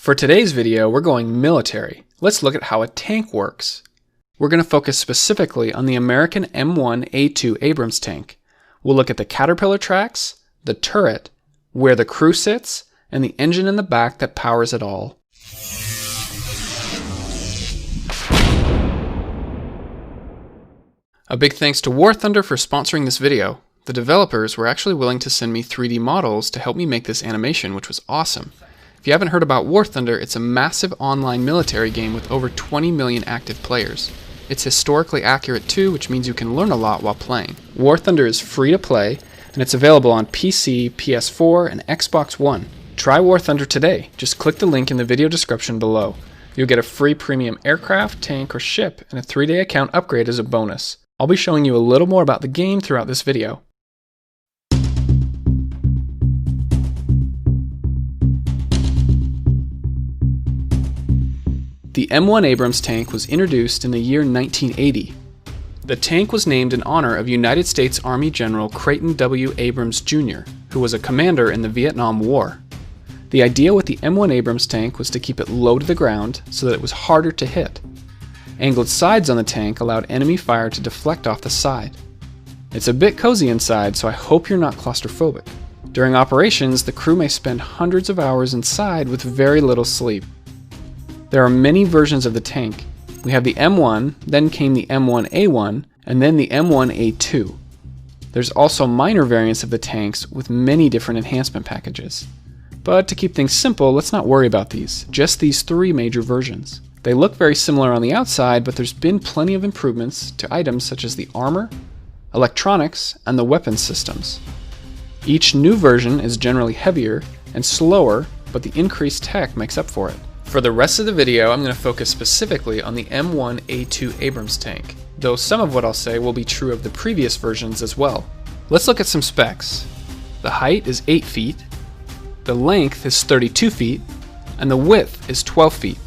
For today's video, we're going military. Let's look at how a tank works. We're going to focus specifically on the American M1A2 Abrams tank. We'll look at the caterpillar tracks, the turret, where the crew sits, and the engine in the back that powers it all. A big thanks to War Thunder for sponsoring this video. The developers were actually willing to send me 3D models to help me make this animation, which was awesome. If you haven't heard about War Thunder, it's a massive online military game with over 20 million active players. It's historically accurate too, which means you can learn a lot while playing. War Thunder is free to play, and it's available on PC, PS4, and Xbox One. Try War Thunder today. Just click the link in the video description below. You'll get a free premium aircraft, tank, or ship, and a 3-day account upgrade as a bonus. I'll be showing you a little more about the game throughout this video. The M1 Abrams tank was introduced in the year 1980. The tank was named in honor of United States Army General Creighton W. Abrams Jr., who was a commander in the Vietnam War. The idea with the M1 Abrams tank was to keep it low to the ground so that it was harder to hit. Angled sides on the tank allowed enemy fire to deflect off the side. It's a bit cozy inside, so I hope you're not claustrophobic. During operations, the crew may spend hundreds of hours inside with very little sleep. There are many versions of the tank. We have the M1, then came the M1A1, and then the M1A2. There's also minor variants of the tanks with many different enhancement packages. But to keep things simple, let's not worry about these, just these 3 major versions. They look very similar on the outside, but there's been plenty of improvements to items such as the armor, electronics, and the weapons systems. Each new version is generally heavier and slower, but the increased tech makes up for it. For the rest of the video, I'm going to focus specifically on the M1A2 Abrams tank, though some of what I'll say will be true of the previous versions as well. Let's look at some specs. The height is 8 feet, the length is 32 feet, and the width is 12 feet.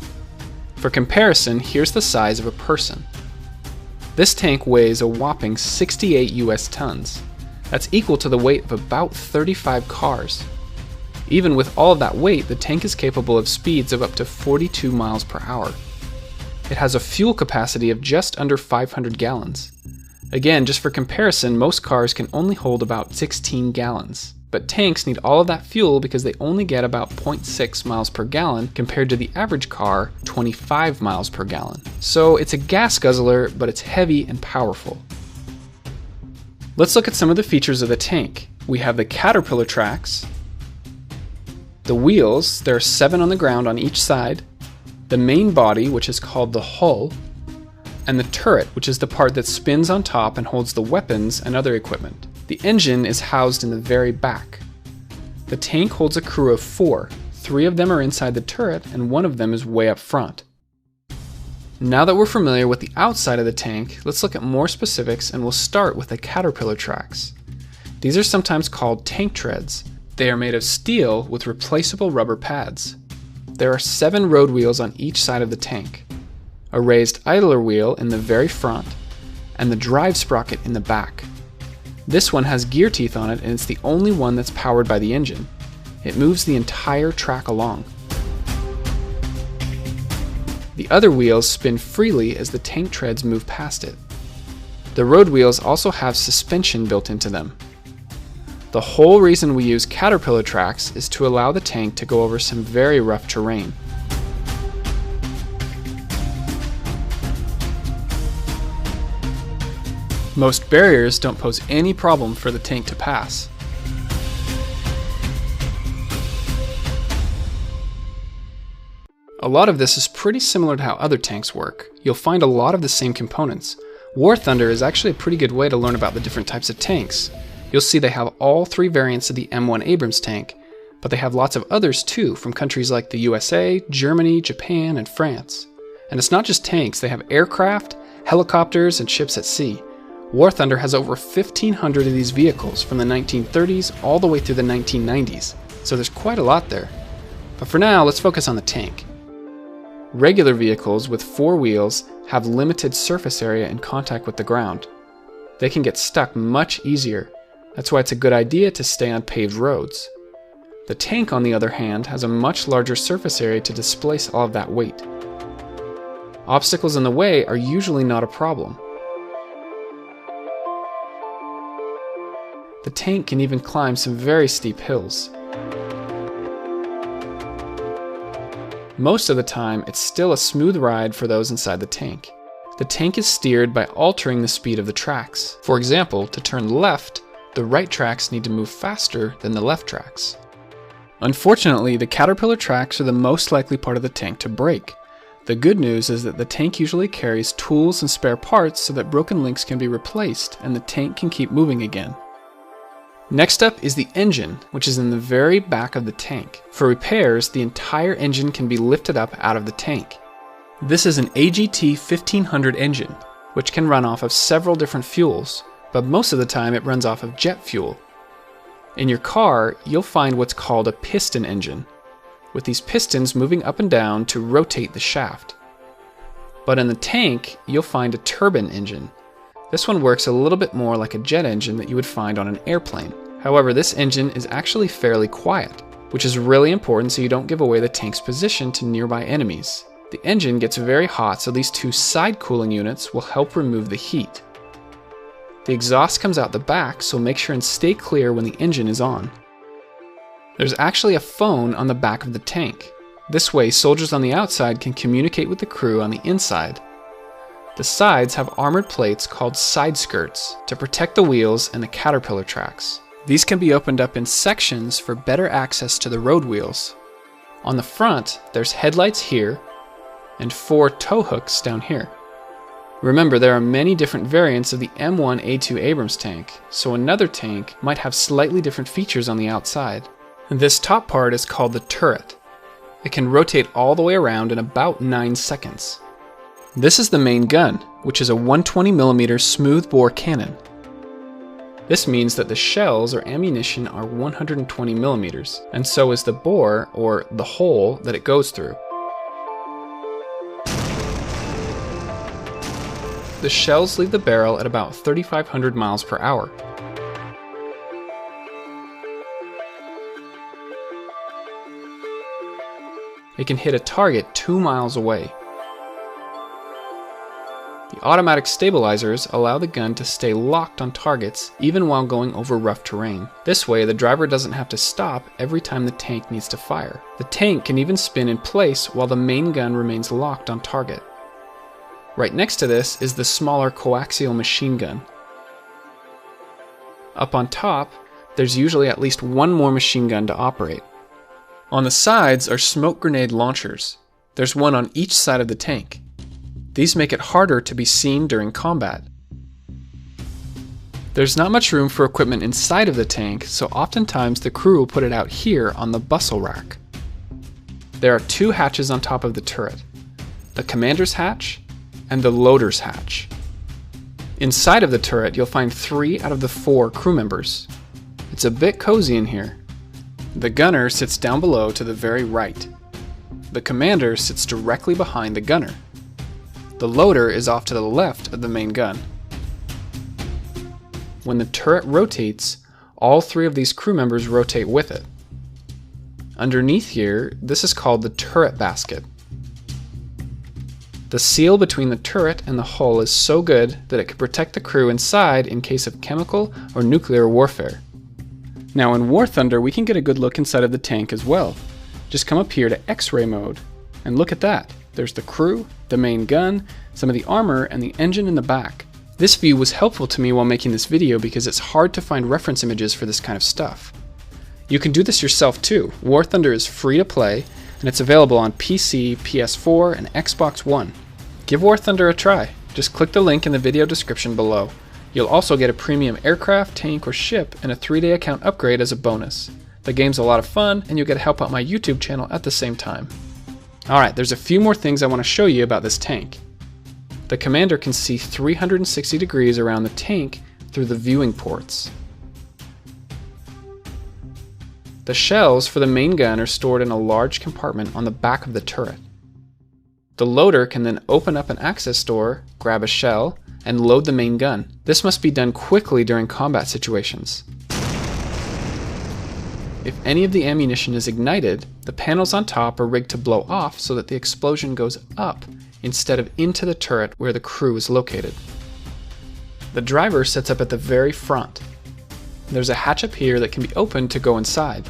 For comparison, here's the size of a person. This tank weighs a whopping 68 US tons. That's equal to the weight of about 35 cars. Even with all of that weight, the tank is capable of speeds of up to 42 miles per hour. It has a fuel capacity of just under 500 gallons. Again, just for comparison, most cars can only hold about 16 gallons. But tanks need all of that fuel because they only get about 0.6 miles per gallon compared to the average car, 25 miles per gallon. So it's a gas guzzler, but it's heavy and powerful. Let's look at some of the features of the tank. We have the caterpillar tracks, the wheels, there are 7 on the ground on each side, the main body, which is called the hull, and the turret, which is the part that spins on top and holds the weapons and other equipment. The engine is housed in the very back. The tank holds a crew of 4. 3 of them are inside the turret, and 1 of them is way up front. Now that we're familiar with the outside of the tank, let's look at more specifics, and we'll start with the caterpillar tracks. These are sometimes called tank treads. They are made of steel with replaceable rubber pads. There are 7 road wheels on each side of the tank, a raised idler wheel in the very front, and the drive sprocket in the back. This one has gear teeth on it, and it's the only one that's powered by the engine. It moves the entire track along. The other wheels spin freely as the tank treads move past it. The road wheels also have suspension built into them. The whole reason we use caterpillar tracks is to allow the tank to go over some very rough terrain. Most barriers don't pose any problem for the tank to pass. A lot of this is pretty similar to how other tanks work. You'll find a lot of the same components. War Thunder is actually a pretty good way to learn about the different types of tanks. You'll see they have all 3 variants of the M1 Abrams tank, but they have lots of others too from countries like the USA, Germany, Japan, and France. And it's not just tanks, they have aircraft, helicopters, and ships at sea. War Thunder has over 1,500 of these vehicles from the 1930s all the way through the 1990s, so there's quite a lot there. But for now, let's focus on the tank. Regular vehicles with 4 wheels have limited surface area in contact with the ground. They can get stuck much easier. That's why it's a good idea to stay on paved roads. The tank, on the other hand, has a much larger surface area to displace all of that weight. Obstacles in the way are usually not a problem. The tank can even climb some very steep hills. Most of the time, it's still a smooth ride for those inside the tank. The tank is steered by altering the speed of the tracks. For example, to turn left, the right tracks need to move faster than the left tracks. Unfortunately, the Caterpillar tracks are the most likely part of the tank to break. The good news is that the tank usually carries tools and spare parts so that broken links can be replaced and the tank can keep moving again. Next up is the engine, which is in the very back of the tank. For repairs, the entire engine can be lifted up out of the tank. This is an AGT 1500 engine, which can run off of several different fuels, but most of the time it runs off of jet fuel. In your car, you'll find what's called a piston engine, with these pistons moving up and down to rotate the shaft. But in the tank, you'll find a turbine engine. This one works a little bit more like a jet engine that you would find on an airplane. However, this engine is actually fairly quiet, which is really important so you don't give away the tank's position to nearby enemies. The engine gets very hot, so these two side cooling units will help remove the heat. The exhaust comes out the back, so make sure and stay clear when the engine is on. There's actually a phone on the back of the tank. This way, soldiers on the outside can communicate with the crew on the inside. The sides have armored plates called side skirts to protect the wheels and the Caterpillar tracks. These can be opened up in sections for better access to the road wheels. On the front, there's headlights here and 4 tow hooks down here. Remember, there are many different variants of the M1A2 Abrams tank, so another tank might have slightly different features on the outside. This top part is called the turret. It can rotate all the way around in about 9 seconds. This is the main gun, which is a 120mm smoothbore cannon. This means that the shells or ammunition are 120mm, and so is the bore, or the hole, that it goes through. The shells leave the barrel at about 3,500 miles per hour. It can hit a target 2 miles away. The automatic stabilizers allow the gun to stay locked on targets even while going over rough terrain. This way, the driver doesn't have to stop every time the tank needs to fire. The tank can even spin in place while the main gun remains locked on target. Right next to this is the smaller coaxial machine gun. Up on top, there's usually at least one more machine gun to operate. On the sides are smoke grenade launchers. There's one on each side of the tank. These make it harder to be seen during combat. There's not much room for equipment inside of the tank, so oftentimes the crew will put it out here on the bustle rack. There are 2 hatches on top of the turret, the commander's hatch and the loader's hatch. Inside of the turret, you'll find 3 out of the 4 crew members. It's a bit cozy in here. The gunner sits down below to the very right. The commander sits directly behind the gunner. The loader is off to the left of the main gun. When the turret rotates, all 3 of these crew members rotate with it. Underneath here, this is called the turret basket. The seal between the turret and the hull is so good that it can protect the crew inside in case of chemical or nuclear warfare. Now in War Thunder, we can get a good look inside of the tank as well. Just come up here to X-ray mode, and look at that. There's the crew, the main gun, some of the armor, and the engine in the back. This view was helpful to me while making this video because it's hard to find reference images for this kind of stuff. You can do this yourself too. War Thunder is free to play, and it's available on PC, PS4, and Xbox One. Give War Thunder a try. Just click the link in the video description below. You'll also get a premium aircraft, tank, or ship, and a 3-day account upgrade as a bonus. The game's a lot of fun, and you'll get to help out my YouTube channel at the same time. Alright, there's a few more things I want to show you about this tank. The commander can see 360 degrees around the tank through the viewing ports. The shells for the main gun are stored in a large compartment on the back of the turret. The loader can then open up an access door, grab a shell, and load the main gun. This must be done quickly during combat situations. If any of the ammunition is ignited, the panels on top are rigged to blow off so that the explosion goes up instead of into the turret where the crew is located. The driver sits up at the very front. There's a hatch up here that can be opened to go inside.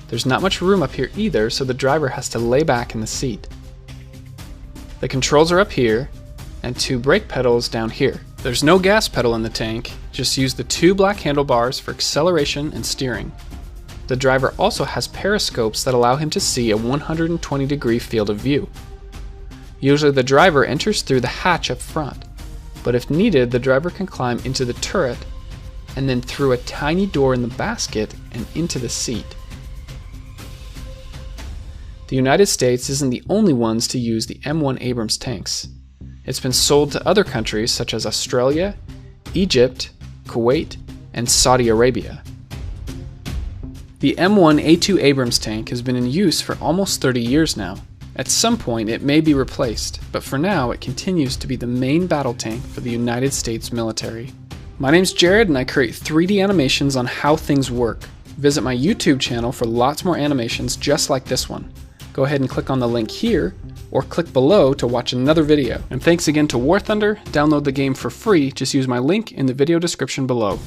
There's not much room up here either, so the driver has to lay back in the seat. The controls are up here, and 2 brake pedals down here. There's no gas pedal in the tank, just use the 2 black handlebars for acceleration and steering. The driver also has periscopes that allow him to see a 120-degree field of view. Usually the driver enters through the hatch up front, but if needed, the driver can climb into the turret and then through a tiny door in the basket and into the seat. The United States isn't the only ones to use the M1 Abrams tanks. It's been sold to other countries such as Australia, Egypt, Kuwait, and Saudi Arabia. The M1A2 Abrams tank has been in use for almost 30 years now. At some point it may be replaced, but for now it continues to be the main battle tank for the United States military. My name's Jared and I create 3D animations on how things work. Visit my YouTube channel for lots more animations just like this one. Go ahead and click on the link here, or click below to watch another video. And thanks again to War Thunder. Download the game for free, just use my link in the video description below.